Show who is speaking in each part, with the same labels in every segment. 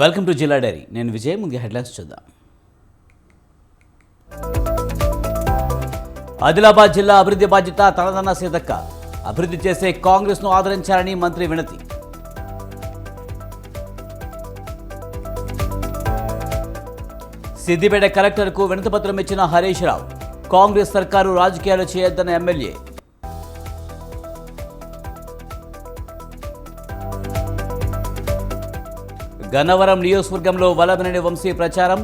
Speaker 1: Welcome to జిల్లా dairy. నేను విజయ్. ముందు హెడ్లైన్స్ చూద్దాం. ఆదిలాబాద్ జిల్లా అభివృద్ధి బాధ్యత తనదన్న సీతక్క. అభివృద్ధి చేసే కాంగ్రెస్ను ఆదరించాలని మంత్రి వినతి. సిద్దిపేట కలెక్టర్కు వినతిపత్రం ఇచ్చిన హరీష్ రావు. కాంగ్రెస్ సర్కారు రాజకీయాలు చేయొద్దన్న ఎమ్మెల్యే. గన్నవరం నియోజకవర్గంలో వల్లభనేని వంశీ ప్రచారం.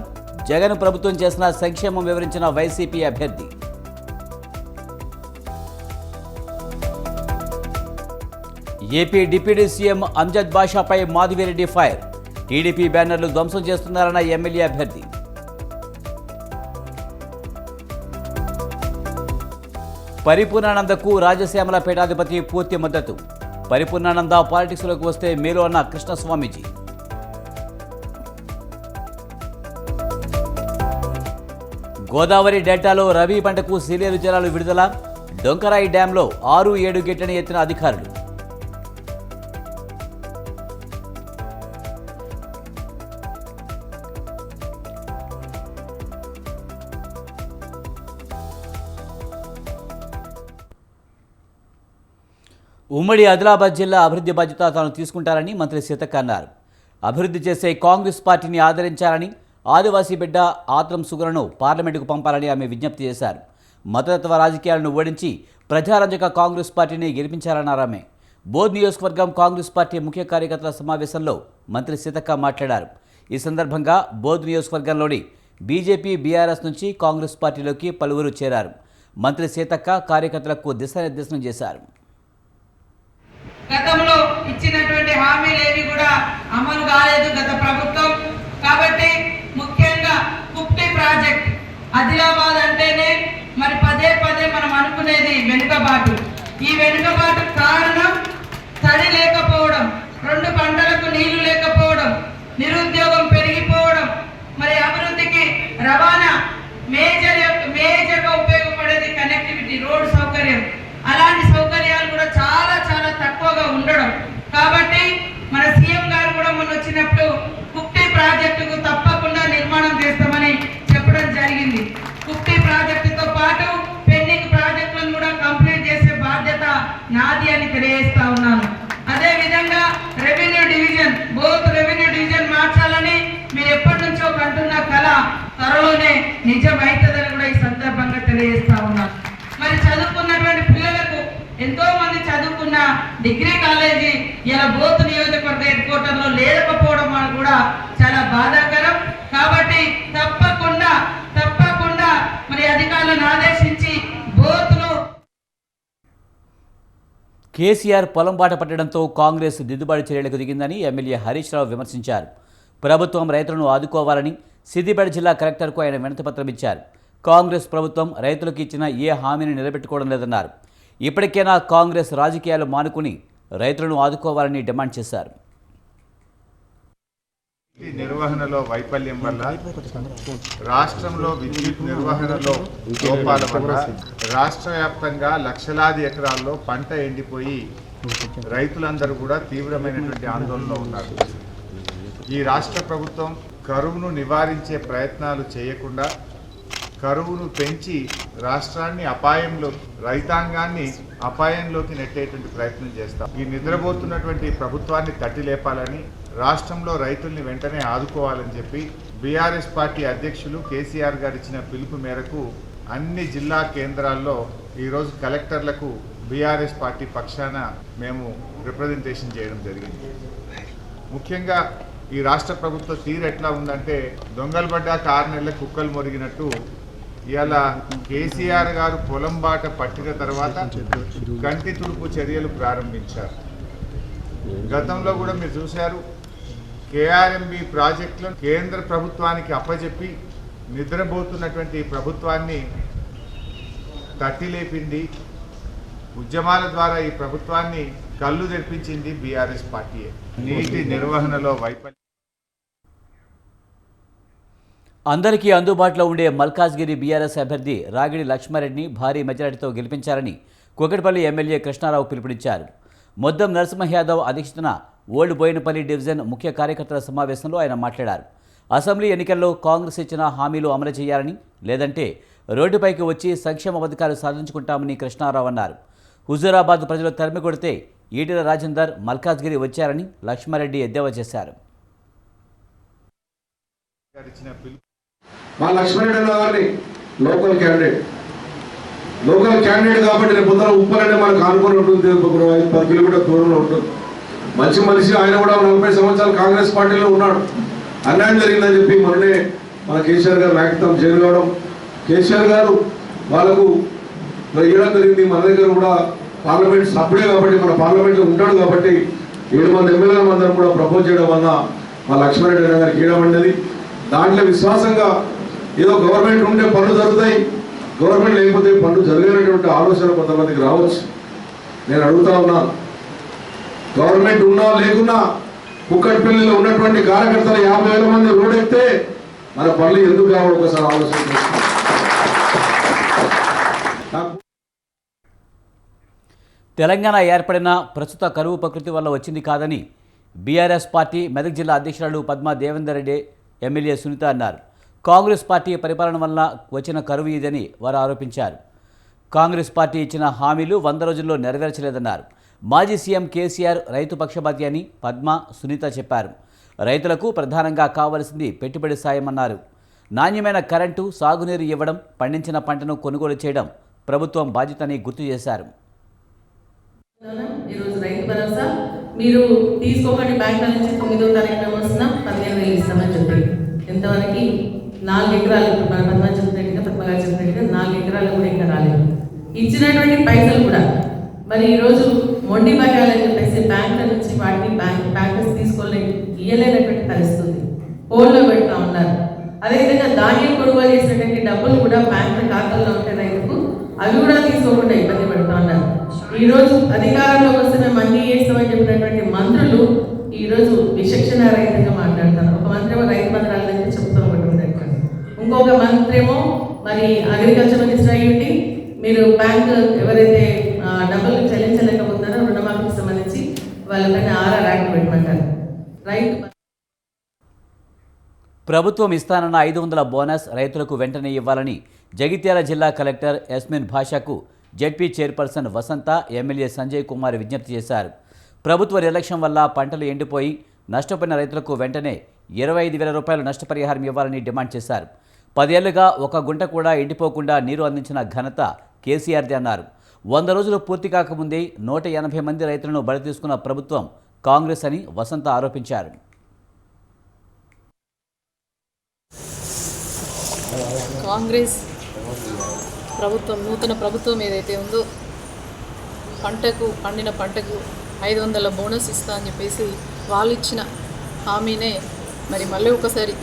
Speaker 1: జగన్ ప్రభుత్వం చేసిన సంక్షేమం వివరించిన వైసీపీ అభ్యర్థి. ఏపీ డిప్యూటీ సీఎం అంజద్ బాషాపై మాధవిరెడ్డి ఫైర్. టీడీపీ బ్యానర్లు ధ్వంసం చేస్తున్నారన్న ఎమ్మెల్యే అభ్యర్థి. పరిపూర్ణానందకు రాజశ్యామల పీఠాధిపతి పూర్తి మద్దతు. పరిపూర్ణానంద పాలిటిక్స్లోకి వస్తే మేలు అన్న కృష్ణస్వామీజీ. గోదావరి డెల్టాలో రబీ పంటకు సీలేరు జలాలు విడుదల. డొంకరాయి డ్యాంలో 6-7 గేట్లను ఎత్తిన అధికారులు. ఉమ్మడి ఆదిలాబాద్ జిల్లా అభివృద్ధి బాధ్యత తాను తీసుకుంటారని మంత్రి సీతక్క అన్నారు. అభివృద్ధి చేసే కాంగ్రెస్ పార్టీని ఆదరించాలని, ఆదివాసీ బిడ్డ ఆత్రం సుగులను పార్లమెంటుకు పంపాలని ఆమె విజ్ఞప్తి చేశారు. మతతత్వ రాజకీయాలను ఓడించి ప్రజారంజక కాంగ్రెస్ పార్టీని గెలిపించారన్నారు ఆమె. బోధ్ నియోజకవర్గం కాంగ్రెస్ పార్టీ ముఖ్య కార్యకర్తల సమావేశంలో మంత్రి సీతక్క మాట్లాడారు. ఈ సందర్భంగా బోధ్ నియోజకవర్గంలోని బీజేపీ, బీఆర్ఎస్ నుంచి కాంగ్రెస్ పార్టీలోకి పలువురు చేరారు. మంత్రి సీతక్క కార్యకర్తలకు దిశానిర్దేశనం చేశారు.
Speaker 2: గతంలో ఇచ్చినటువంటి హామీలేవి కూడా అమలు కాలేదు గత ప్రభుత్వం. కాబట్టి ముఖ్యంగా కుప్టి ప్రాజెక్ట్, ఆదిలాబాద్ అంటేనే మరి పదే పదే మనం అనుకునేది వెనుకబాటు. ఈ వెనుకబాటు కారణం తడి లేకపోవడం, 2 పంటలకు నీళ్లు లేకపోవడం, నిరుద్యోగం పెరిగిపోవడం, మరి అభివృద్ధికి రవాణా మేజర్గా ఉపయోగపడేది కనెక్టివిటీ, రోడ్ సౌకర్యం, అలాంటి సౌకర్యాలు కూడా చాలా చాలా తక్కువగా ఉండడం. కాబట్టి మన సీఎం గారు కూడా మొన్న వచ్చినప్పుడు కుప్టి ప్రాజెక్టుకు తప్పకుండా నిర్మాణం చేస్తామని చెప్పడం జరిగింది. కుప్టి ప్రాజెక్టుతో పాటు పెండింగ్ ప్రాజెక్టులను కూడా కంప్లీట్ చేసే బాధ్యత నాది అని తెలియజేస్తా ఉన్నాను. అదే విధంగా revenue division, both revenue division మార్చాలని మీరు ఎప్పటి నుంచో కంటున్న కళ త్వరలోనే నిజమైతుందని కూడా ఈ సందర్భంగా తెలియజేస్తా ఉన్నాను. మరి చదువుకున్నటువంటి పిల్లలకు, ఎంతో మంది చదువుకున్న డిగ్రీ కాలేజీ ఇలా బోత్ నియోజకవర్గ హెడ్ క్వార్టర్లో లేకపోవడం కూడా చాలా బాధాకరం. కాబట్టి తప్పకుండా మరి అధికారులను ఆదేశించి బోత్లో
Speaker 1: కేసీఆర్ పొలం బాట పట్టడంతో కాంగ్రెస్ దిద్దుబాటు చర్యలకు దిగిందని ఎమ్మెల్యే హరీష్ రావు విమర్శించారు. ప్రభుత్వం రైతులను ఆదుకోవాలని సిద్దిపేట జిల్లా కలెక్టర్కు ఆయన వినతిపత్రం ఇచ్చారు. కాంగ్రెస్ ప్రభుత్వం రైతులకు ఇచ్చిన ఏ హామీని నిలబెట్టుకోవడం లేదన్నారు. ఇప్పటికైనా కాంగ్రెస్ రాజకీయాలు మానుకుని రైతులను ఆదుకోవాలని డిమాండ్ చేశారు.
Speaker 3: నిర్వహణలో వైఫల్యం వల్ల, రాష్ట్రంలో విద్యుత్ నిర్వహణలో లోపాల వల్ల రాష్ట్ర వ్యాప్తంగా లక్షలాది ఎకరాల్లో పంట ఎండిపోయి రైతులందరూ కూడా తీవ్రమైనటువంటి ఆందోళనలో ఉన్నారు. ఈ రాష్ట్ర ప్రభుత్వం కరువును నివారించే ప్రయత్నాలు చేయకుండా కరువును పెంచి రాష్ట్రాన్ని రైతాంగాన్ని అపాయంలోకి నెట్టేటువంటి ప్రయత్నం చేస్తాం. ఈ నిద్రపోతున్నటువంటి ప్రభుత్వాన్ని తట్టి లేపాలని, రాష్ట్రంలో రైతుల్ని వెంటనే ఆదుకోవాలని చెప్పి బీఆర్ఎస్ పార్టీ అధ్యక్షులు కేసీఆర్ గారు ఇచ్చిన పిలుపు మేరకు అన్ని జిల్లా కేంద్రాల్లో ఈరోజు కలెక్టర్లకు బీఆర్ఎస్ పార్టీ పక్షాన మేము రిప్రజెంటేషన్ చేయడం జరిగింది. ముఖ్యంగా ఈ రాష్ట్ర ప్రభుత్వ తీరు ఎట్లా ఉందంటే, దొంగలు పడ్డా 6 నెలల కుక్కలు మొరిగినట్టు ఇలా కేసీఆర్ గారు పొలం బాట పట్టిన తర్వాత కంటి తుడుపు చర్యలు ప్రారంభించారు. గతంలో కూడా మీరు చూశారు, కేఆర్ఎంబి ప్రాజెక్టులను కేంద్ర ప్రభుత్వానికి అప్పచెప్పి నిద్రపోతున్నటువంటి ప్రభుత్వాన్ని తట్టి లేపింది. ఉద్యమాల ద్వారా ఈ ప్రభుత్వాన్ని కళ్ళు తెరిపించింది బీఆర్ఎస్ పార్టీయే. నీటి నిర్వహణలో వైఫల్యం.
Speaker 1: అందరికీ అందుబాటులో ఉండే మల్కాజ్గిరి బీఆర్ఎస్ అభ్యర్థి రాగిడి లక్ష్మారెడ్డిని భారీ మెజారిటీతో గెలిపించారని కూకట్పల్లి ఎమ్మెల్యే కృష్ణారావు పిలుపునిచ్చారు. మొద్దం నరసింహ యాదవ్ అధ్యక్షతన ఓల్డ్ బోయినపల్లి డివిజన్ ముఖ్య కార్యకర్తల సమావేశంలో ఆయన మాట్లాడారు. అసెంబ్లీ ఎన్నికల్లో కాంగ్రెస్ ఇచ్చిన హామీలు అమలు చేయాలని, లేదంటే రోడ్డుపైకి వచ్చి సంక్షేమ పథకాలు సాధించుకుంటామని కృష్ణారావు అన్నారు. హుజూరాబాద్ ప్రజలు తరిమి కొడితే ఈటెల రాజేందర్, మల్కాజ్గిరి వచ్చారని లక్ష్మారెడ్డి ఎద్దేవా చేశారు.
Speaker 4: మా లక్ష్మారెడ్డి గారిని లోకల్ క్యాండిడేట్ కాబట్టి రేపు పొద్దున ఉప్పలంటే మనకు ఆనుకొని ఉంటుంది, 10 కిలోమీటర్ దూరంలో ఉంటుంది. మంచి మనిషి ఆయన కూడా 40 సంవత్సరాలు కాంగ్రెస్ పార్టీలో ఉన్నాడు. అన్యాయం జరిగిందని చెప్పి మొన్నే మన కేసీఆర్ గారు నాయకత్వం జైలు కావడం, కేసీఆర్ గారు వాళ్ళకు ఇవ్వడం జరిగింది. మన దగ్గర కూడా పార్లమెంట్ సభ్యుడే కాబట్టి మన పార్లమెంట్లో ఉంటాడు కాబట్టి 7 మంది ఎమ్మెల్యేల అందరం కూడా ప్రపోజ్ చేయడం వల్ల మా లక్ష్మారెడ్డి గారికి ఇవ్వడం. దాంట్లో విశ్వాసంగా ఏదో గవర్నమెంట్ ఉంటే పనులు జరుగుతాయి, గవర్నమెంట్ లేకపోతే పనులు జరిగినటువంటి ఆలోచన కొంతమందికి రావచ్చు. నేను అడుగుతా ఉన్నాను, గవర్నమెంట్ ఉన్నా లేకున్నా కుక్కట్పల్లిలో ఉన్నటువంటి కార్యకర్తలు 50,000 మంది రోడ్డెక్కితే మన పనులు ఎందుకు కావాలి ఒకసారి ఆలోచన.
Speaker 1: తెలంగాణ ఏర్పడిన ప్రస్తుత కరువు ప్రకృతి వల్ల వచ్చింది కాదని బీఆర్ఎస్ పార్టీ మెదక్ జిల్లా అధ్యక్షురాలు పద్మా దేవేందర్ రెడ్డి, ఎమ్మెల్యే సునీత అన్నారు. కాంగ్రెస్ పార్టీ పరిపాలన వల్ల వచ్చిన కరువు ఇదని వారు ఆరోపించారు. కాంగ్రెస్ పార్టీ ఇచ్చిన హామీలు 100 రోజుల్లో నెరవేర్చలేదన్నారు. మాజీ సీఎం కేసీఆర్ రైతు పక్షపాతి అని పద్మా, సునీత చెప్పారు. రైతులకు ప్రధానంగా కావలసింది పెట్టుబడి సాయం అన్నారు. నాణ్యమైన కరెంటు, సాగునీరు ఇవ్వడం, పండించిన పంటను కొనుగోలు చేయడం ప్రభుత్వం బాధ్యతని గుర్తు చేశారు.
Speaker 5: ఈరోజు రైతు భరోసా మీరు తీసుకోకండి, బ్యాంకుల నుంచి 9వ తారీఖున వస్తున్నా 15,000 ఇస్తామని చెప్పి ఎంతవరకు 4 ఎకరాలు మన పద్మా చెప్పినట్టుగా 4 ఎకరాలు కూడా ఇంకా రాలేదు. ఇచ్చినటువంటి పైసలు కూడా మరి ఈరోజు మొండి బకాయిలని చెప్పేసి బ్యాంకుల నుంచి వాటిని బ్యాంకర్స్ ఇయ్యలేనటువంటి పరిస్థితి పోల్లో పెడతా ఉన్నారు. అదేవిధంగా ధాన్యం కొనుగోలు చేసినటువంటి డబ్బులు కూడా బ్యాంకుల ఖాతాల్లో ఉంటే రైతుకు అవి కూడా తీసుకోకుండా ఇబ్బంది పడుతూ ఉన్నారు. ఈరోజు అధికారంలోకి వస్తే మేము అన్ని చేస్తామని చెప్పినటువంటి మంత్రులు ఈరోజు విచక్షణ రహితంగా మాట్లాడతారు. ఒక మంత్రి ఏమో రైతు మంత్రాలు అయితే చెప్తూ ఒకటి ఉండేటువంటి, ఇంకొక మంత్రి ఏమో మరి అగ్రికల్చర్ మినిస్టర్ అయ్యింది మీరు బ్యాంకు ఎవరైతే డబ్బులు చెల్లించలేకపోతున్నారో రుణమాఫీకి సంబంధించి వాళ్ళపైన ఆర్ఆర్ యాక్ట్ పెట్టమంటారు. రైతు
Speaker 1: ప్రభుత్వం ఇస్తానన్న 500 బోనస్ రైతులకు వెంటనే ఇవ్వాలని జగిత్యాల జిల్లా కలెక్టర్ యస్మిన్ భాషకు జెడ్పీ చైర్పర్సన్ వసంత, ఎమ్మెల్యే సంజయ్ కుమార్ విజ్ఞప్తి చేశారు. ప్రభుత్వ నిర్లక్ష్యం వల్ల పంటలు ఎండిపోయి నష్టపోయిన రైతులకు వెంటనే 25,000 రూపాయలు నష్టపరిహారం ఇవ్వాలని డిమాండ్ చేశారు. 10 ఏళ్లుగా ఒక గుంట కూడా ఎండిపోకుండా నీరు అందించిన ఘనత కేసీఆర్ది అన్నారు. 100 రోజులు పూర్తి కాకముందే 180 మంది రైతులను బలి తీసుకున్న ప్రభుత్వం కాంగ్రెస్ అని వసంత ఆరోపించారు.
Speaker 6: కాంగ్రెస్ ప్రభుత్వం, నూతన ప్రభుత్వం ఏదైతే ఉందో పండిన పంటకు 500 బోనస్ ఇస్తా అని చెప్పేసి వాళ్ళు ఇచ్చిన హామీనే మరి మళ్ళీ ఒకసారి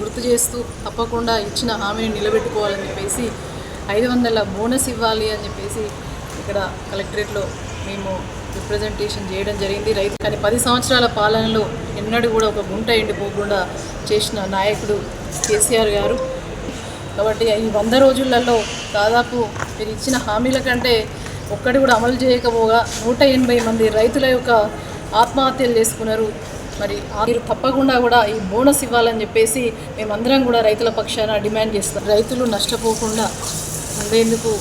Speaker 6: గుర్తు చేస్తూ తప్పకుండా ఇచ్చిన హామీని నిలబెట్టుకోవాలని చెప్పేసి 500 బోనస్ ఇవ్వాలి అని చెప్పేసి ఇక్కడ కలెక్టరేట్లో మేము రిప్రజెంటేషన్ చేయడం జరిగింది. రైతు కానీ 10 సంవత్సరాల పాలనలో ఎన్నడూ కూడా ఒక గుంట ఎండిపోకుండా చేసిన నాయకుడు కేసీఆర్ గారు. కాబట్టి ఈ 100 రోజులలో దాదాపు మీరు ఇచ్చిన హామీల కంటే ఒక్కటి కూడా అమలు చేయకపోగా 180 మంది రైతుల యొక్క ఆత్మహత్యలు చేసుకున్నారు. మరి మీరు తప్పకుండా కూడా ఈ బోనస్ ఇవ్వాలని చెప్పేసి మేమందరం కూడా రైతుల పక్షాన డిమాండ్ చేస్తాం. రైతులు నష్టపోకుండా ఉండేందుకు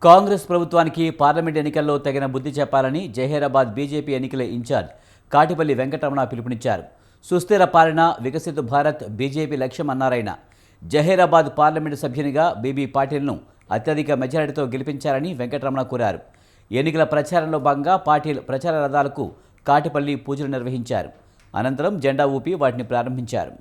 Speaker 1: కాంగ్రెస్ ప్రభుత్వానికి పార్లమెంట్ ఎన్నికల్లో తగిన బుద్ధి చెప్పాలని జహీరాబాద్ బీజేపీ ఎన్నికల ఇన్ఛార్జ్ కాటిపల్లి వెంకటరమణ పిలుపునిచ్చారు. సుస్థిర పాలన, వికసిత భారత్ బీజేపీ లక్ష్యం అన్నారాయన. జహీరాబాద్ పార్లమెంటు సభ్యునిగా బీబీ పాటిల్ను అత్యధిక మెజారిటీతో గెలిపించారని వెంకటరమణ కోరారు. ఎన్నికల ప్రచారంలో భాగంగా పాటిల్ ప్రచార రథాలకు కాటిపల్లి పూజలు నిర్వహించారు. అనంతరం జెండా ఊపి వాటిని ప్రారంభించారు.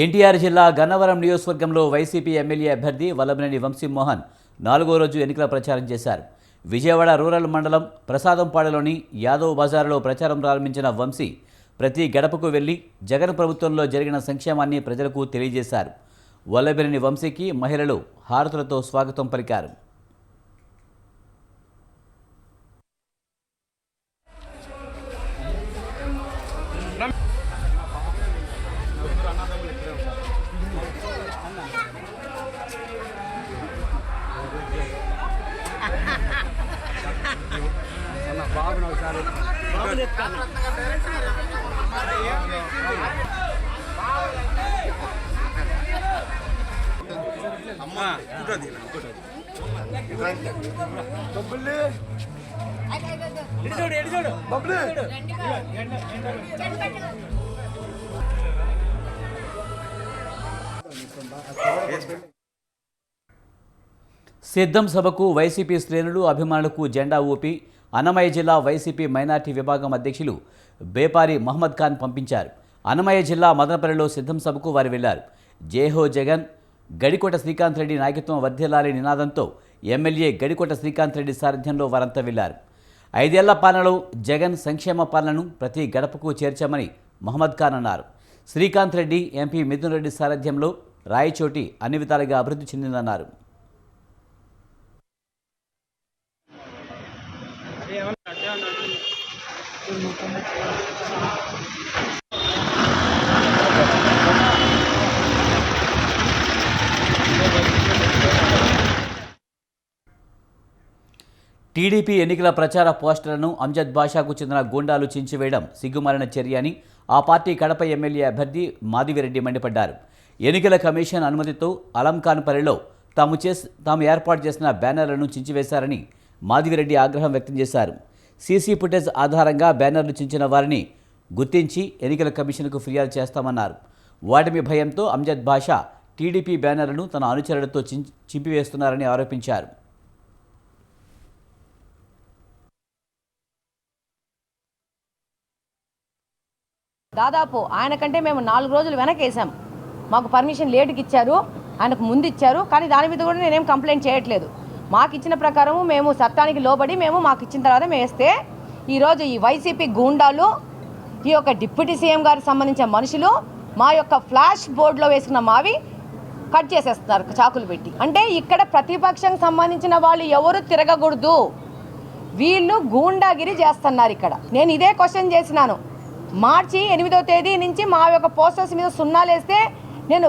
Speaker 1: ఎన్టీఆర్ జిల్లా గన్నవరం నియోజకవర్గంలో వైసీపీ ఎమ్మెల్యే అభ్యర్థి వల్లభనేని వంశీమోహన్ 4వ రోజు ఎన్నికల ప్రచారం చేశారు. విజయవాడ రూరల్ మండలం ప్రసాదంపాడులోని యాదవ్ బజారులో ప్రచారం ప్రారంభించిన వంశీ ప్రతి గడపకు వెళ్లి జగన్ ప్రభుత్వంలో జరిగిన సంక్షేమాన్ని ప్రజలకు తెలియజేశారు. వల్లభనేని వంశీకి మహిళలు హారతులతో స్వాగతం పలికారు. సిద్ధం సభకు వైసీపీ శ్రేణులు అభిమానులకు జెండా ఊపి అన్నమయ్య జిల్లా వైసీపీ మైనార్టీ విభాగం అధ్యక్షులు బేపారి మహమ్మద్ ఖాన్ పంపించారు. అన్నమయ్య జిల్లా మదనపల్లిలో సిద్ధం సభకు వారు వెళ్లారు. జేహో జగన్, గడికోట శ్రీకాంత్ రెడ్డి నాయకత్వం వర్ధిల్లాలి నినాదంతో ఎమ్మెల్యే గడికోట శ్రీకాంత్ రెడ్డి సారథ్యంలో వారంతా వెళ్లారు. 5 ఏళ్ల పాలనలో జగన్ సంక్షేమ పాలనను ప్రతి గడపకు చేర్చామని మహమ్మద్ ఖాన్ అన్నారు. శ్రీకాంత్ రెడ్డి, ఎంపీ మిథున్ రెడ్డి సారథ్యంలో రాయచోటి అన్ని విధాలుగా అభివృద్ధి చెందిందన్నారు. టీడీపీ ఎన్నికల ప్రచార పోస్టర్లను అంజద్ బాషాకు చెందిన గూండాలు చించివేయడం సిగ్గుమాలిన చర్య అని ఆ పార్టీ కడప ఎమ్మెల్యే అభ్యర్థి మాధవిరెడ్డి మండిపడ్డారు. ఎన్నికల కమిషన్ అనుమతితో అలంఖాన్పల్లిలో తాము ఏర్పాటు చేసిన బ్యానర్లను చించివేశారని మాధవిరెడ్డి ఆగ్రహం వ్యక్తం చేశారు. సీసీ ఫుటేజ్ ఆధారంగా బ్యానర్లు చించిన వారిని గుర్తించి ఎన్నికల కమిషన్కు ఫిర్యాదు చేస్తామన్నారు. ఓటమి భయంతో అంజద్ బాషా టీడీపీ బ్యానర్లను తన అనుచరులతో చింపివేస్తున్నారని ఆరోపించారు.
Speaker 7: దాదాపు ఆయన కంటే మేము 4 రోజులు వెనకేసాం. మాకు పర్మిషన్ లేటుకి ఇచ్చారు, ఆయనకు ముందు ఇచ్చారు. కానీ దాని మీద కూడా నేనేం కంప్లైంట్ చేయట్లేదు. మాకు ఇచ్చిన ప్రకారము మేము చట్టానికి లోబడి మాకు ఇచ్చిన తర్వాత మేము వేస్తే ఈరోజు ఈ వైసీపీ గూండాలు, ఈ యొక్క డిప్యూటీ సీఎం గారికి సంబంధించిన మనుషులు మా యొక్క ఫ్లాష్ బోర్డులో వేసుకున్న మావి కట్ చేసేస్తున్నారు చాకులు పెట్టి. అంటే ఇక్కడ ప్రతిపక్షానికి సంబంధించిన వాళ్ళు ఎవరు తిరగకూడదు, వీళ్ళు గూండాగిరి చేస్తున్నారు. ఇక్కడ నేను ఇదే క్వశ్చన్ చేసినాను. మార్చి 8వ తేదీ నుంచి మా యొక్క పోస్టర్స్ మీద సున్నాలు వేస్తే నేను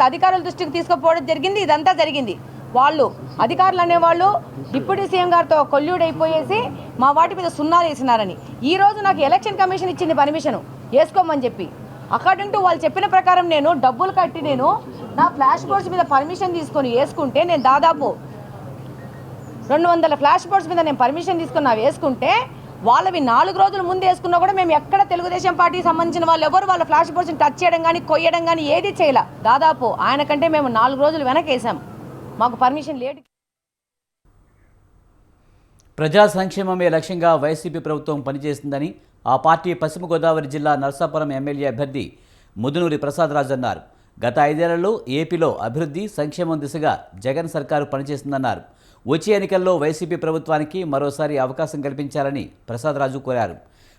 Speaker 7: అధికారుల దృష్టికి తీసుకుపోవడం జరిగింది. ఇదంతా జరిగింది. వాళ్ళు అధికారులు అనేవాళ్ళు డిప్యూటీ సీఎం గారితో కొల్యూడైపోయేసి మా వాటి మీద సున్నాలు వేసినారని ఈరోజు నాకు ఎలక్షన్ కమిషన్ ఇచ్చింది పర్మిషన్ వేసుకోమని చెప్పి. అకార్డింగ్ టు వాళ్ళు చెప్పిన ప్రకారం నేను డబ్బులు కట్టి నా ఫ్లాష్ బోర్డ్స్ మీద పర్మిషన్ తీసుకొని వేసుకుంటే నేను దాదాపు 200 ఫ్లాష్ బోర్డ్స్ మీద నేను పర్మిషన్ తీసుకుని వేసుకుంటే వాళ్ళవి 4 రోజుల ముందు వేసుకున్నా కూడా మేము ఎక్కడ తెలుగుదేశం పార్టీకి సంబంధించిన వాళ్ళు ఎవరు వాళ్ళ ఫ్లాష్ బోర్డ్స్ని టచ్ చేయడం కానీ కొయ్యడం కానీ ఏది చేయాల. దాదాపు ఆయన కంటే మేము 4 రోజులు వెనకేసాం. మాకు పర్మిషన్ లేట్.
Speaker 1: ప్రజా సంక్షేమమే లక్ష్యంగా వైసీపీ ప్రభుత్వం పనిచేస్తుందని ఆ పార్టీ పశ్చిమ గోదావరి జిల్లా నర్సాపురం ఎమ్మెల్యే అభ్యర్థి ముదునూరి ప్రసాదరాజు అన్నారు. గత 5 ఏళ్లలో ఏపీలో అభివృద్ధి సంక్షేమం దిశగా జగన్ సర్కారు పనిచేస్తుందన్నారు. వచ్చే ఎన్నికల్లో వైసీపీ ప్రభుత్వానికి మరోసారి అవకాశం కల్పించాలని ప్రసాదరాజు కోరారు.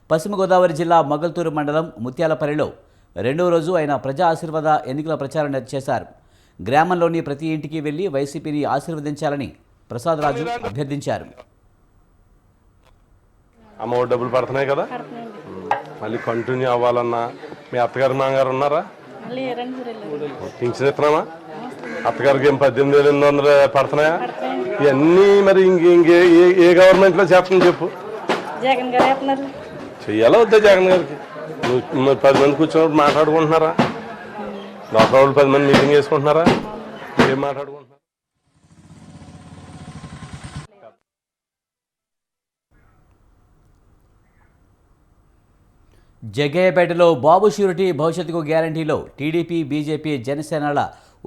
Speaker 1: పశ్చిమ గోదావరి జిల్లా మొగల్తూరు మండలం ముత్యాలపల్లిలో 2వ రోజు ఆయన ప్రజా ఆశీర్వాద ఎన్నికల ప్రచారం చేశారు. గ్రామంలోని ప్రతి ఇంటికి వెళ్లి వైసీపీని ఆశీర్వదించాలని ప్రసాదరాజు అభ్యర్థించారు.
Speaker 8: అమ్మ డబ్బులు పడుతున్నాయి కదా, మళ్ళీ కంటిన్యూ అవ్వాలన్నా మీ అత్తగారు నాన్నగారు ఉన్నారా? పింఛన్ ఇస్తున్నామా? అత్తగారికి ఏం 18,800 పడుతున్నాయా? ఇవన్నీ మరి ఏ గవర్నమెంట్లో చేస్తుంది చెప్పు?
Speaker 9: జగన్ గారు చెప్తున్నారు.
Speaker 8: చెయ్యాలా వద్దా జగన్ గారికి? నువ్వు 10 మంది కూర్చున్నప్పుడు మాట్లాడుకుంటున్నారా? లోపల వాళ్ళు 10 మంది మీటింగ్ చేసుకుంటున్నారా? ఏం మాట్లాడుకుంటున్నారు?
Speaker 1: జగ్గయ్యపేటలో బాబు ష్యూరిటీ భవిష్యత్తుకు గ్యారంటీలో టీడీపీ, బీజేపీ, జనసేనల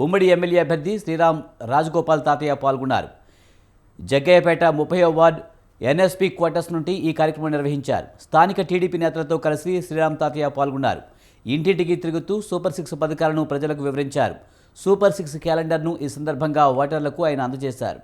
Speaker 1: ఉమ్మడి ఎమ్మెల్యే అభ్యర్థి శ్రీరామ్ రాజగోపాల్ తాతయ్య పాల్గొన్నారు. జగ్గయ్యపేట 30వ వార్డు ఎన్ఎస్పీ క్వార్టర్స్ నుండి ఈ కార్యక్రమం నిర్వహించారు. స్థానిక టీడీపీ నేతలతో కలిసి శ్రీరామ్ తాతయ్య పాల్గొన్నారు. ఇంటింటికి తిరుగుతూ సూపర్ 6 పథకాలను ప్రజలకు వివరించారు. సూపర్ 6 క్యాలెండర్ను ఈ సందర్భంగా ఓటర్లకు ఆయన అందజేశారు.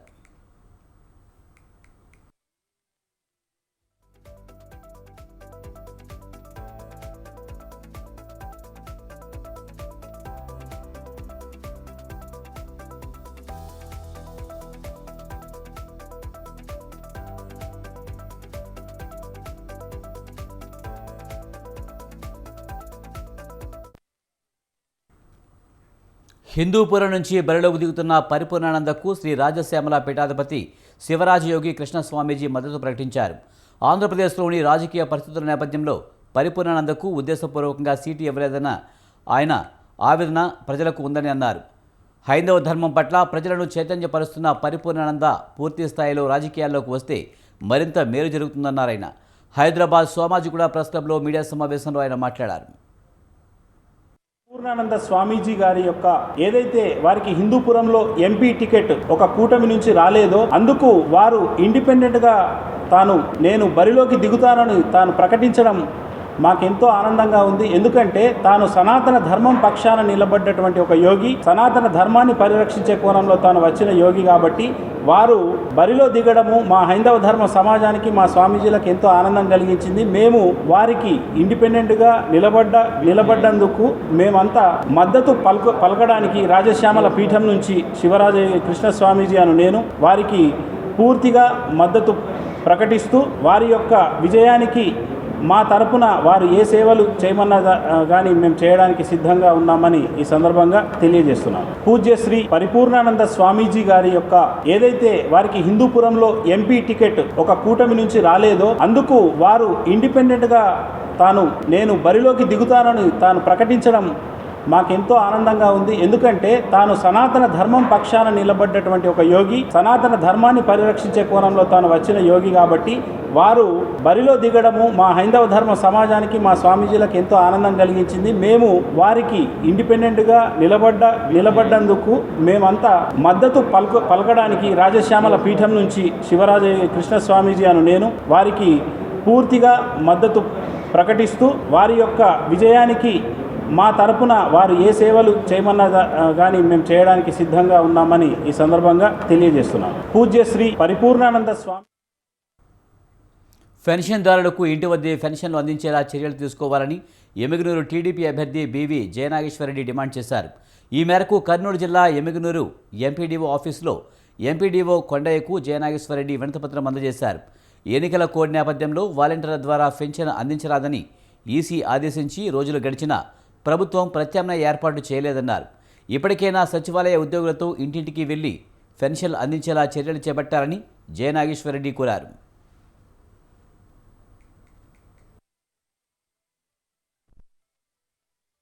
Speaker 1: హిందూపురం నుంచి బరిలోకి దిగుతున్న పరిపూర్ణానందకు శ్రీ రాజశ్యామల పీఠాధిపతి శివరాజయోగి కృష్ణస్వామీజీ మద్దతు ప్రకటించారు. ఆంధ్రప్రదేశ్లోని రాజకీయ పరిస్థితుల నేపథ్యంలో పరిపూర్ణానందకు ఉద్దేశపూర్వకంగా సీటు ఇవ్వలేదన్న ఆయన ఆవేదన ప్రజలకు ఉందని అన్నారు. హైందవ ధర్మం పట్ల ప్రజలను చైతన్యపరుస్తున్న పరిపూర్ణానంద పూర్తి స్థాయిలో రాజకీయాల్లోకి వస్తే మరింత మేలు జరుగుతుందన్నారు ఆయన. హైదరాబాద్ సోమాజిగూడ ప్రెస్ క్లబ్లో మీడియా సమావేశంలో ఆయన మాట్లాడారు.
Speaker 10: పూర్ణానంద స్వామీజీ గారి యొక్క ఏదైతే వారికి హిందూపురంలో ఎంపీ టికెట్ ఒక కూటమి నుంచి రాలేదో అందుకు వారు ఇండిపెండెంట్ గా నేను బరిలోకి దిగుతానని తాను ప్రకటించడం మాకెంతో ఆనందంగా ఉంది. ఎందుకంటే తాను సనాతన ధర్మం పక్షాన నిలబడ్డటువంటి ఒక యోగి, సనాతన ధర్మాన్ని పరిరక్షించే కోణంలో తాను వచ్చిన యోగి కాబట్టి వారు బరిలో దిగడము మా హైందవ ధర్మ సమాజానికి మా స్వామీజీలకు ఎంతో ఆనందం కలిగించింది. మేము వారికి ఇండిపెండెంట్గా నిలబడ్డందుకు మేమంతా మద్దతు పలకడానికి రాజశ్యామల పీఠం నుంచి శివరాజ కృష్ణ స్వామీజీ అను నేను వారికి పూర్తిగా మద్దతు ప్రకటిస్తూ వారి యొక్క విజయానికి మా తరపున వారు ఏ సేవలు చేయమన్నా కానీ మేము చేయడానికి సిద్ధంగా ఉన్నామని ఈ సందర్భంగా తెలియజేస్తున్నాం. పూజ్య శ్రీ పరిపూర్ణానంద స్వామీజీ గారి యొక్క ఏదైతే వారికి హిందూపురంలో ఎంపీ టికెట్ ఒక కూటమి నుంచి రాలేదో అందుకు వారు ఇండిపెండెంట్గా నేను బరిలోకి దిగుతానని తాను ప్రకటించడం మాకెంతో ఆనందంగా ఉంది. ఎందుకంటే తాను సనాతన ధర్మం పక్షాన నిలబడ్డటువంటి ఒక యోగి, సనాతన ధర్మాన్ని పరిరక్షించే కోణంలో తాను వచ్చిన యోగి కాబట్టి వారు బరిలో దిగడము మా హైందవ ధర్మ సమాజానికి మా స్వామీజీలకు ఎంతో ఆనందం కలిగించింది. మేము వారికి ఇండిపెండెంట్గా నిలబడ్డందుకు మేమంతా మద్దతు పలకడానికి రాజశ్యామల పీఠం నుంచి శివరాజ కృష్ణ స్వామీజీ అను నేను వారికి పూర్తిగా మద్దతు ప్రకటిస్తూ వారి యొక్క విజయానికి మా తరపున వారు ఏ సేవలు చేయమన్నా కానీ మేము చేయడానికి సిద్ధంగా ఉన్నామని ఈ సందర్భంగా తెలియజేస్తున్నాం. పూజ్య శ్రీ పరిపూర్ణానంద స్వామి
Speaker 1: పెన్షన్దారులకు ఇంటి వద్దే పెన్షన్లు అందించేలా చర్యలు తీసుకోవాలని ఎమ్మిగనూరు టీడీపీ అభ్యర్థి బీవీ జయనాగేశ్వరరెడ్డి డిమాండ్ చేశారు. ఈ మేరకు కర్నూలు జిల్లా ఎమ్మిగనూరు ఎంపీడీఓ ఆఫీసులో ఎంపీడీఓ కొండయ్యకు జయనాగేశ్వరరెడ్డి వినతిపత్రం అందజేశారు. ఎన్నికల కోడ్ నేపథ్యంలో వాలంటీర్ల ద్వారా పెన్షన్ అందించరాదని ఈసీ ఆదేశించి రోజులు గడిచినా ప్రభుత్వం ప్రత్యామ్నాయ ఏర్పాటు చేయలేదన్నారు. ఇప్పటికైనా సచివాలయ ఉద్యోగులతో ఇంటింటికి వెళ్లి పెన్షన్లు అందించేలా చర్యలు చేపట్టాలని జయనాగేశ్వరరెడ్డి కోరారు.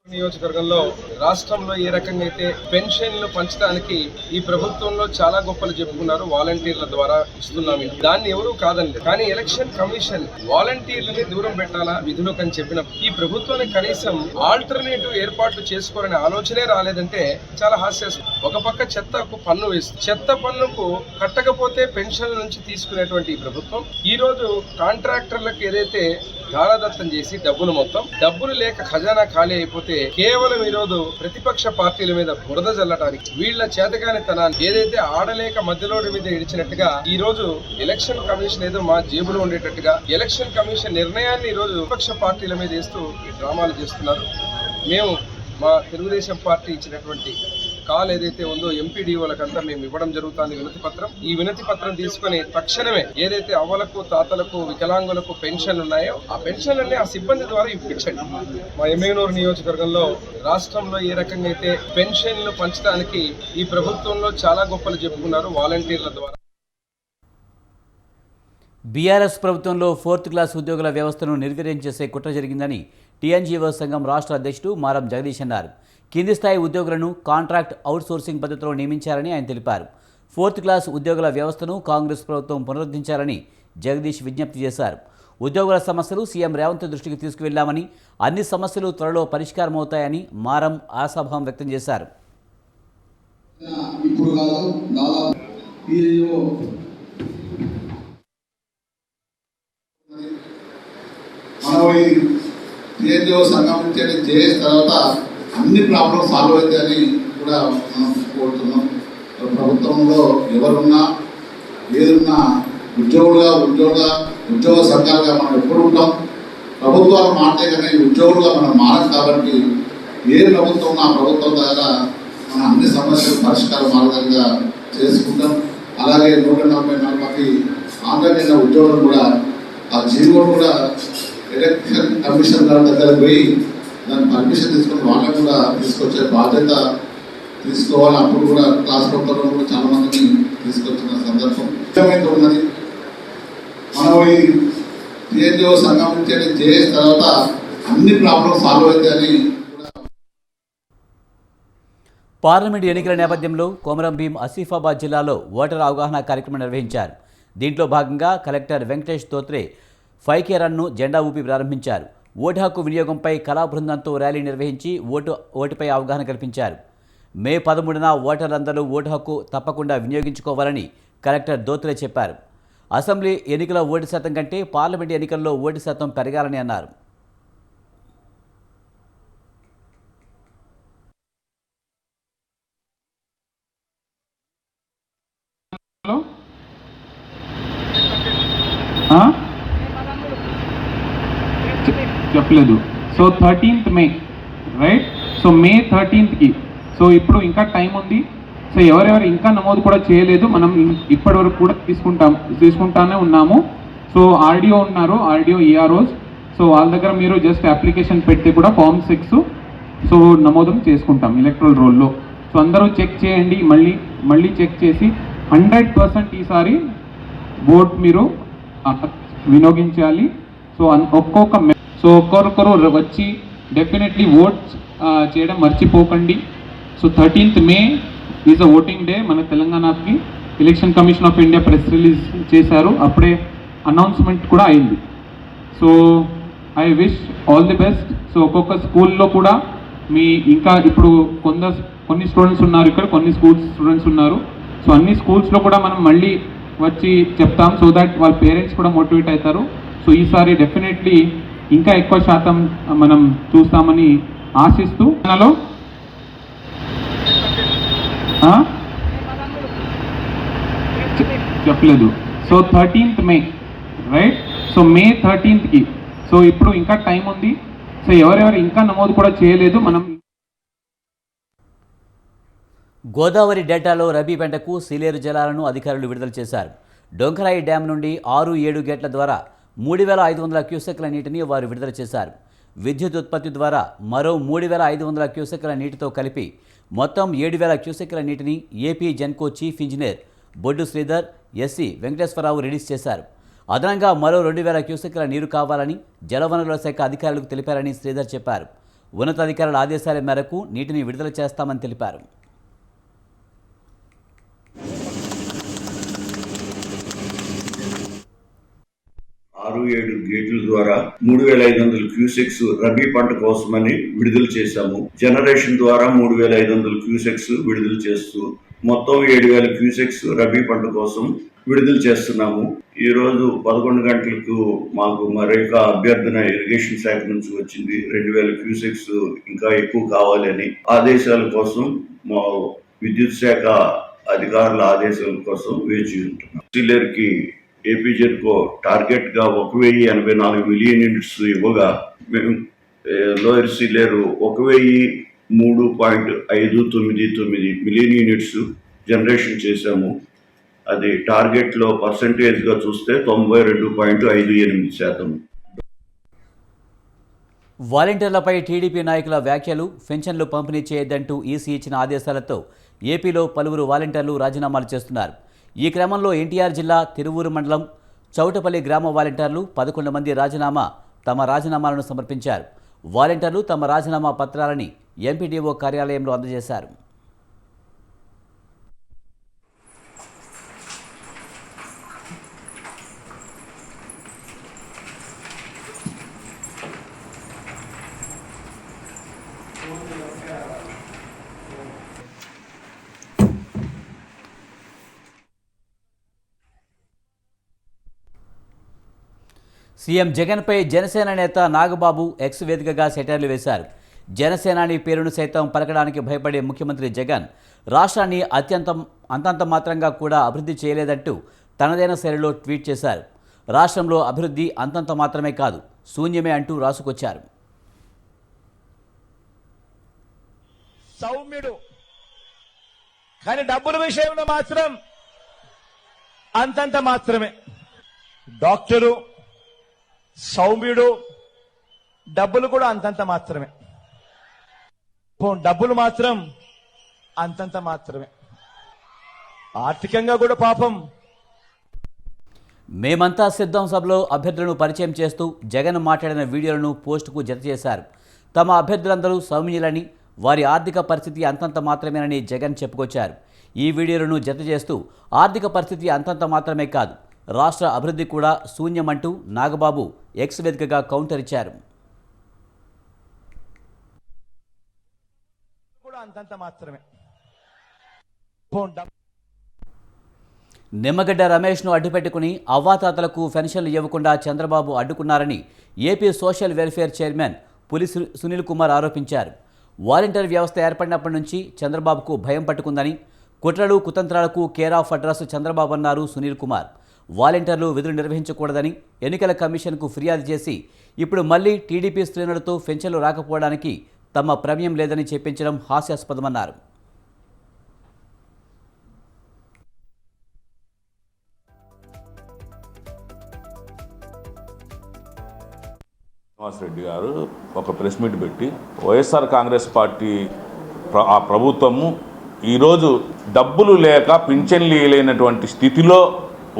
Speaker 11: నియోజకవర్గంలో రాష్ట్రంలో ఏ రకంగా అయితే పెన్షన్లు పంచడానికి ఈ ప్రభుత్వంలో చాలా గొప్పలు చెప్పుకున్నారు. వాలంటీర్ల ద్వారా ఇస్తున్నాం, దాన్ని ఎవరూ కాదనలేదు. కానీ ఎలక్షన్ కమిషన్ వాలంటీర్లని దూరం పెట్టాలా విధులకు అని చెప్పిన ఈ ప్రభుత్వానికి కనీసం ఆల్టర్నేటివ్ ఏర్పాట్లు చేసుకోవాలనే ఆలోచనే రాలేదంటే చాలా హాస్యాస్పదం. ఒక పక్క చెత్తకు పన్ను వేస్తుంది, చెత్త పన్నుకు కట్టకపోతే పెన్షన్ల నుంచి తీసుకునేటువంటి ఈ ప్రభుత్వం ఈ రోజు కాంట్రాక్టర్లకు ఏదైతే దానదత్తం చేసి డబ్బులు లేక ఖజానా ఖాళీ అయిపోతే కేవలం ఈరోజు ప్రతిపక్ష పార్టీల మీద బురద జల్లడానికి వీళ్ల చేతగాని తనాన్ని ఏదైతే ఆడలేక మధ్యలోడి మీద ఇడిచినట్టుగా ఈ రోజు ఎలక్షన్ కమిషన్ ఏదో మా జేబులో ఉండేటట్టుగా ఎలక్షన్ కమిషన్ నిర్ణయాన్ని ఈ రోజు విపక్ష పార్టీల మీద వేస్తూ డ్రామాలు చేస్తున్నారు. మేము మా తెలుగుదేశం పార్టీ ఇచ్చినటువంటి కాల్ ఏదైతే ఉందో ఎంపీడీఓలకంతా మేము ఇవ్వడం జరుగుతుంది వినతి పత్రం. ఈ వినతి పత్రం తీసుకుని తక్షణమే ఏదైతే అవ్వలకు తాతలకు వికలాంగులకు పెన్షన్లు ఉన్నాయో ఆ పెన్షన్లన్నీ ఆ సిబ్బంది ద్వారా ఇప్పించండి. మా ఎమ్మిగనూరు నియోజకవర్గంలో రాష్ట్రంలో ఏ రకంగా అయితే పెన్షన్లు పంచడానికి ఈ ప్రభుత్వంలో చాలా గొప్పలు చెప్పుకున్నారు వాలంటీర్ల ద్వారా.
Speaker 1: బీఆర్ఎస్ ప్రభుత్వంలో 4th క్లాస్ ఉద్యోగుల వ్యవస్థను నిర్వీర్యం చేసే కుట్ర జరిగిందని టీఎన్జీఓ సంఘం రాష్ట్ర అధ్యక్షుడు మారం జగదీష్ అన్నారు. కింది స్థాయి ఉద్యోగులను కాంట్రాక్ట్ అవుట్సోర్సింగ్ పద్ధతిలో నియమించారని ఆయన తెలిపారు. 4th క్లాస్ ఉద్యోగుల వ్యవస్థను కాంగ్రెస్ ప్రభుత్వం పునరుద్ధరించాలని జగదీష్ విజ్ఞప్తి చేశారు. ఉద్యోగుల సమస్యలు సీఎం రేవంత్ దృష్టికి తీసుకువెళ్లామని అన్ని సమస్యలు త్వరలో పరిష్కారం అవుతాయని మారం ఆశాభావం వ్యక్తం చేశారు.
Speaker 12: సంఘం నుంచి చేసిన తర్వాత అన్ని ప్రాబ్లమ్స్ సాల్వ్ అవుతాయని కూడా మనం కోరుతున్నాం. ప్రభుత్వంలో ఎవరున్నా ఏదున్నా ఉద్యోగ సంఘాలుగా మనం ఎప్పుడు ఉంటాం. ప్రభుత్వాలు మాటే కానీ ఉద్యోగులుగా మనం మారం కాబట్టి ఏ ప్రభుత్వం ఆ ప్రభుత్వం ద్వారా మనం అన్ని సమస్యలు పరిష్కార మార్గంగా చేసుకుంటాం. అలాగే 144 మంది ఆన్లైన్ ఉద్యోగులు కూడా ఆ జీవోలు కూడా ఎలక్షన్ కమిషన్ గారి దగ్గర పోయి దాన్ని పర్మిషన్ తీసుకుని వాళ్ళని కూడా తీసుకొచ్చే బాధ్యత తీసుకోవాలి. అప్పుడు కూడా క్లాస్ రూపంలో కూడా చాలా మందిని తీసుకొచ్చిన సందర్భం ముఖ్యమైనది ఉన్నది. మనం ఈ టీఎన్జిఓ సంఘం నుంచి చేసిన తర్వాత అన్ని ప్రాబ్లమ్స్ సాల్వ్ అవుతాయని.
Speaker 1: పార్లమెంటు ఎన్నికల నేపథ్యంలో కొమరం భీం ఆసిఫాబాద్ జిల్లాలో ఓటర్ అవగాహన కార్యక్రమం నిర్వహించారు. దీంట్లో భాగంగా collector Venkatesh Dhotre 5K run జెండా ఊపి ప్రారంభించారు. ఓటు హక్కు వినియోగంపై కళా బృందంతో ర్యాలీ నిర్వహించి ఓటుపై అవగాహన కల్పించారు. మే 13న ఓటర్లందరూ ఓటు హక్కు తప్పకుండా వినియోగించుకోవాలని కలెక్టర్ దోత్రే చెప్పారు. అసెంబ్లీ ఎన్నికల ఓటు శాతం కంటే పార్లమెంటు ఎన్నికల్లో ఓటు శాతం పెరగాలని అన్నారు.
Speaker 13: చెప్పలేదు. సో 13th మే, రైట్? సో మే 13th సో ఇప్పుడు ఇంకా టైం ఉంది. సో ఎవరెవరు ఇంకా నమోదు కూడా చేయలేదు, మనం ఇప్పటి వరకు కూడా తీసుకుంటానే ఉన్నాము. సో ఆర్డీఓ ఉన్నారు, ఆర్డీఓ ఈఆర్ఓస్. సో వాళ్ళ దగ్గర మీరు జస్ట్ అప్లికేషన్ పెడితే కూడా ఫామ్ 6 సో నమోదు చేసుకుంటాం ఎలక్ట్రల్ రోల్లో. సో అందరూ చెక్ చేయండి, మళ్ళీ చెక్ చేసి 100% ఈసారి ఓట్ మీరు వినియోగించాలి. సో ఒక్కొక్కరు వచ్చి డెఫినెట్లీ ఓట్ చేయడం మర్చిపోకండి. So 13th May is a voting day. మన తెలంగాణకి election commission of India press release చేశారు, అప్పుడే అనౌన్స్మెంట్ కూడా అయింది. So I wish all the best. So ఒక్కొక్క స్కూల్లో కూడా ఇంకా ఇప్పుడు కొన్ని స్టూడెంట్స్ ఉన్నారు ఇక్కడ, కొన్ని స్టూడెంట్స్ ఉన్నారు. సో అన్ని స్కూల్స్లో కూడా మనం మళ్ళీ వచ్చి చెప్తాం, సో దట్ వాళ్ళ పేరెంట్స్ కూడా మోటివేట్ అవుతారు. సో ఈసారి డెఫినెట్లీ ఇంకా ఎక్కువ శాతం మనం చూస్తామని ఆశిస్తూ చెప్పలేదు. సో 13th మే, రైట్? సో మే 13th సో ఇప్పుడు ఇంకా టైం ఉంది. సో ఎవరెవరు ఇంకా నమోదు కూడా చేయలేదు, మనం
Speaker 1: గోదావరి డెల్టాలో రబీ పంటకు సీలేరు జలాలను అధికారులు విడుదల చేశారు. డొంకరాయి డ్యాం నుండి 6-7 గేట్ల ద్వారా 3500 క్యూసెక్ల నీటిని వారు విడుదల చేశారు. విద్యుత్ ఉత్పత్తి ద్వారా మరో 3500 క్యూసెక్ల నీటితో కలిపి మొత్తం 7000 క్యూసెక్ల నీటిని ఏపీ జెన్కో చీఫ్ ఇంజనీర్ బొడ్డు శ్రీధర్, ఎస్సీ వెంకటేశ్వరరావు రిలీజ్ చేశారు. అదనంగా మరో 2000 క్యూసెక్ల నీరు కావాలని జలవనరుల శాఖ అధికారులకు తెలిపారని శ్రీధర్ చెప్పారు. ఉన్నతాధికారుల ఆదేశాల మేరకు నీటిని విడుదల చేస్తామని తెలిపారు.
Speaker 14: 6-7 గేట్ల ద్వారా 3500 క్యూసెక్స్ రబీ పంట కోసమని విడుదల చేశాము. జనరేషన్ ద్వారా 3500 క్యూసెక్స్ విడుదల చేస్తూ మొత్తం 7000 క్యూసెక్స్ రబీ పంట కోసం విడుదల చేస్తున్నాము. ఈ రోజు 11 గంటలకు మాకు మరొక అభ్యర్థన ఇరిగేషన్ శాఖ నుంచి వచ్చింది. 2000 క్యూసెక్స్ ఇంకా ఎక్కువ కావాలని ఆదేశాల కోసం మా విద్యుత్ శాఖ అధికారుల ఆదేశాల కోసం వేచి ఉంటున్నాం. సీలేరుకి ఏపీ జెన్కో టార్గెట్ గా 1084 మిలియన్ యూనిట్స్ ఇవ్వగా మేము lower Sileru 1003.599 million units generation చేశాము. అది టార్గెట్లో పర్సంటేజ్గా చూస్తే 92.58%.
Speaker 1: వాలంటీర్లపై టీడీపీ నాయకుల వ్యాఖ్యలు, పెన్షన్లు పంపిణీ చేయొద్దంటూ ఈసీ ఇచ్చిన ఆదేశాలతో ఏపీలో పలువురు వాలంటీర్లు రాజీనామాలు చేస్తున్నారు. ఈ క్రమంలో ఎన్టీఆర్ జిల్లా తిరువూరు మండలం చౌటపల్లి గ్రామ వాలంటీర్లు 11 మంది తమ రాజీనామాలను సమర్పించారు. వాలంటీర్లు తమ రాజీనామా పత్రాలని ఎంపీడీఓ కార్యాలయంలో అందజేశారు. సీఎం జగన్పై జనసేన నేత నాగబాబు ఎక్స్ వేదికగా సెటైర్లు వేశారు. జనసేనాని పేరును సైతం పలకడానికి భయపడే ముఖ్యమంత్రి జగన్ రాష్ట్రాన్ని అంతంత మాత్రంగా కూడా అభివృద్ధి చేయలేదంటూ తనదైన శైలిలో ట్వీట్ చేశారు. రాష్ట్రంలో అభివృద్ధి అంతంత మాత్రమే కాదు, శూన్యమే అంటూ రాసుకొచ్చారు.
Speaker 15: సౌమ్యుడు, కానీ డబ్బుల విషయంలో మాత్రం అంతంత మాత్రమే. డాక్టరు సౌమ్యుడు, డబ్బులు కూడా అంతంత మాత్రమే. డబ్బులు మాత్రం అంతంత మాత్రమే. ఆర్థికంగా కూడా పాపం.
Speaker 1: మేమంతా సిద్ధం సభలో అభ్యర్థులను పరిచయం చేస్తూ జగన్ మాట్లాడిన వీడియోలను పోస్టుకు జత చేశారు. తమ అభ్యర్థులందరూ సౌమ్యులని, వారి ఆర్థిక పరిస్థితి అంతంత మాత్రమేనని జగన్ చెప్పుకొచ్చారు. ఈ వీడియోలను జత చేస్తూ ఆర్థిక పరిస్థితి అంతంత మాత్రమే కాదు, రాష్ట్ర అభివృద్ధి కూడా శూన్యమంటూ నాగబాబు ఎక్స్ వేదికగా కౌంటర్ ఇచ్చారు.
Speaker 15: అంతంత మాత్రమే.
Speaker 1: నిమ్మగడ్డ రమేష్ను అడ్డుపెట్టుకుని అవ్వాతాతలకు పెన్షన్లు ఇవ్వకుండా చంద్రబాబు అడ్డుకున్నారని AP social welfare chairman Puli Sunil Kumar ఆరోపించారు. వాలంటీర్ వ్యవస్థ ఏర్పడినప్పటి నుంచి చంద్రబాబుకు భయం పట్టుకుందని, కుట్రలు కుతంత్రాలకు కేర్ ఆఫ్ అడ్రస్ చంద్రబాబు అన్నారు సునీల్ కుమార్. వాలంటీర్లు విధులు నిర్వహించకూడదని ఎన్నికల కమిషన్కు ఫిర్యాదు చేసి ఇప్పుడు మళ్లీ టీడీపీ శ్రేణులతో పెన్షన్లు రాకపోవడానికి తమ ప్రమేయం లేదని చెప్పించడం హాస్యాస్పదమన్నారు.
Speaker 16: శ్రీనివాసరెడ్డి గారు ఒక ప్రెస్ మీట్ పెట్టి వైఎస్ఆర్ కాంగ్రెస్ పార్టీ ఆ ప్రభుత్వము ఈరోజు డబ్బులు లేక పింఛన్లు లేనటువంటి స్థితిలో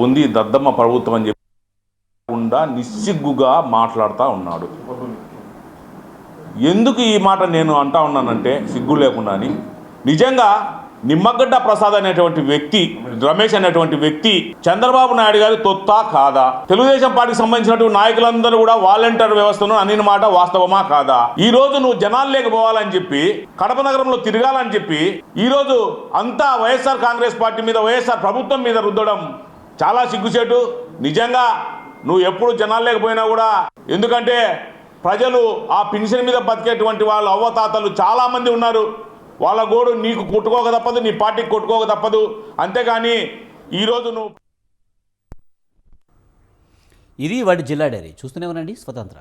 Speaker 16: ఉంది దద్దమ్మ ప్రభుత్వం అని చెప్పకుండా నిస్సిగ్గుగా మాట్లాడుతూ ఉన్నాడు. ఎందుకు ఈ మాట నేను అంటా ఉన్నానంటే సిగ్గు లేకుండా అని, నిజంగా నిమ్మగడ్డ ప్రసాద్ అనేటువంటి వ్యక్తి, రమేష్ అనేటువంటి వ్యక్తి చంద్రబాబు నాయుడు గారి తొత్తా కాదా? తెలుగుదేశం పార్టీకి సంబంధించినటువంటి నాయకులందరూ కూడా వాలంటీర్ వ్యవస్థను అన్ని మాట వాస్తవమా కాదా? ఈ రోజు నువ్వు జనాలు లేకపోవాలని చెప్పి, కడప నగరంలో తిరగాలని చెప్పి ఈ రోజు అంతా వైఎస్ఆర్ కాంగ్రెస్ పార్టీ మీద, వైఎస్ఆర్ ప్రభుత్వం మీద రుద్దడం చాలా సిగ్గుచేటు. నిజంగా నువ్వు ఎప్పుడు జనాలు లేకపోయినా కూడా, ఎందుకంటే ప్రజలు ఆ పెన్షన్ మీద బతికేటువంటి వాళ్ళు అవ్వతాతలు చాలామంది ఉన్నారు. వాళ్ళ గోడు నీకు కొట్టుకోక తప్పదు, నీ పార్టీకి కొట్టుకోక తప్పదు. అంతేగాని ఈరోజు నువ్వు
Speaker 1: ఇది వాటి జిల్లా డైరీ చూస్తూనే ఉండండి స్వతంత్ర.